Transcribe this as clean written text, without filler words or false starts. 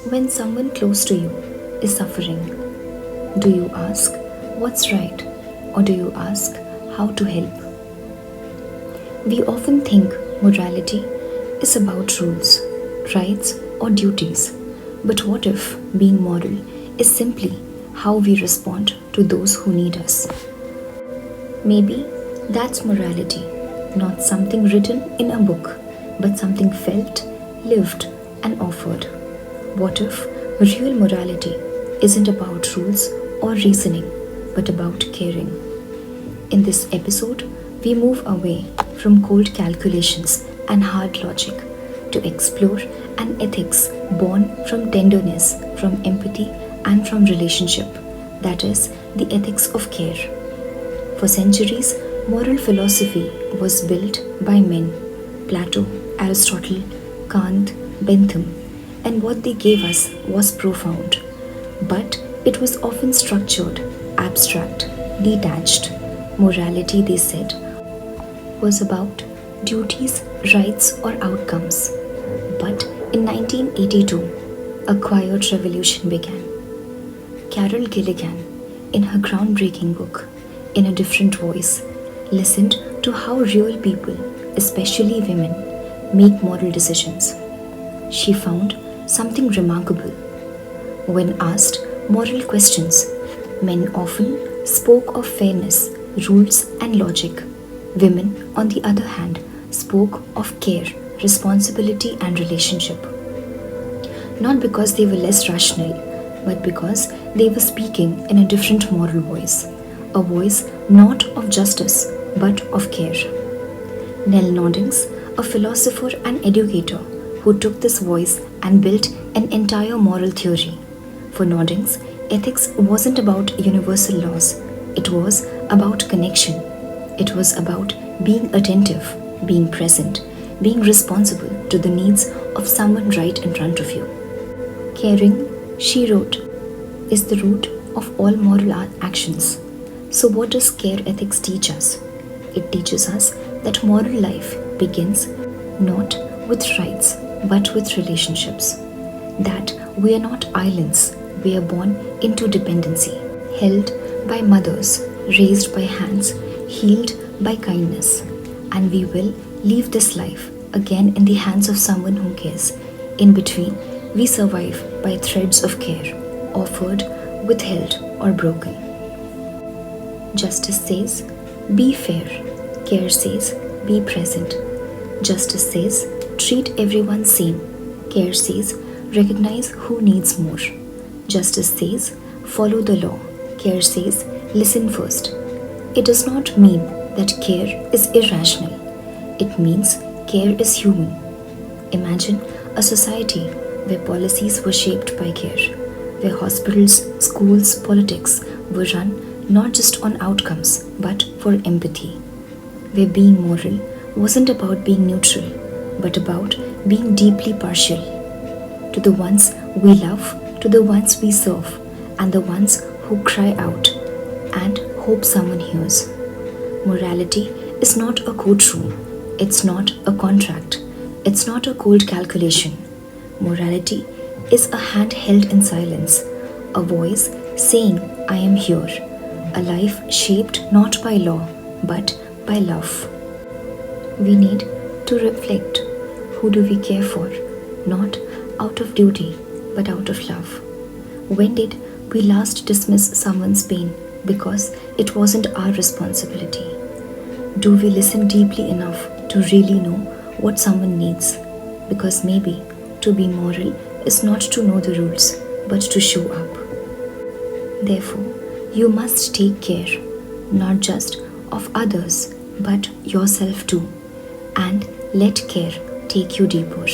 When someone close to you is suffering, do you ask what's right, or do you ask how to help? We often think morality is about rules, rights, or duties. But what if being moral is simply how we respond to those who need us? Maybe that's morality, not something written in a book, but something felt, lived, and offered. What if real morality isn't about rules or reasoning, but about caring? In this episode, we move away from cold calculations and hard logic to explore an ethics born from tenderness, from empathy, and from relationship. That is, the ethics of care. For centuries, moral philosophy was built by men: Plato, Aristotle, Kant, Bentham, and what they gave us was profound. But it was often structured, abstract, detached. Morality, they said, was about duties, rights, or outcomes. But in 1982, a quiet revolution began. Carol Gilligan, in her groundbreaking book, In a Different Voice, listened to how real people, especially women, make moral decisions. She found something remarkable. When asked moral questions, men often spoke of fairness, rules, and logic. Women, on the other hand, spoke of care, responsibility, and relationship. Not because they were less rational, but because they were speaking in a different moral voice, a voice not of justice, but of care. Nell Noddings, a philosopher and educator who took this voice and built an entire moral theory. For Noddings, ethics wasn't about universal laws, it was about connection. It was about being attentive, being present, being responsible to the needs of someone right in front of you. Caring, she wrote, is the root of all moral actions. So what does care ethics teach us? It teaches us that moral life begins not with rights but with relationships. That we are not islands, we are born into dependency, held by mothers, raised by hands, healed by kindness, and we will leave this life again in the hands of someone who cares. In between, we survive by threads of care, offered, withheld, or broken. Justice says, be fair. Care says, be present. Justice says, treat everyone same. Care says, recognize who needs more. Justice says, follow the law. Care says, listen first. It does not mean that care is irrational. It means care is human. Imagine a society where policies were shaped by care, where hospitals, schools, politics were run not just on outcomes but for empathy, where being moral wasn't about being neutral but about being deeply partial to the ones we love, to the ones we serve, and the ones who cry out and hope someone hears. Morality is not a courtroom, it's not a contract, it's not a cold calculation. Morality is a hand held in silence, a voice saying, I am here, a life shaped not by law but by love. We need to reflect, who do we care for, not out of duty but out of love? When did we last dismiss someone's pain because it wasn't our responsibility? Do we listen deeply enough to really know what someone needs? Because maybe to be moral is not to know the rules, but to show up. Therefore, you must take care, not just of others, but yourself too, and let care take you deeper.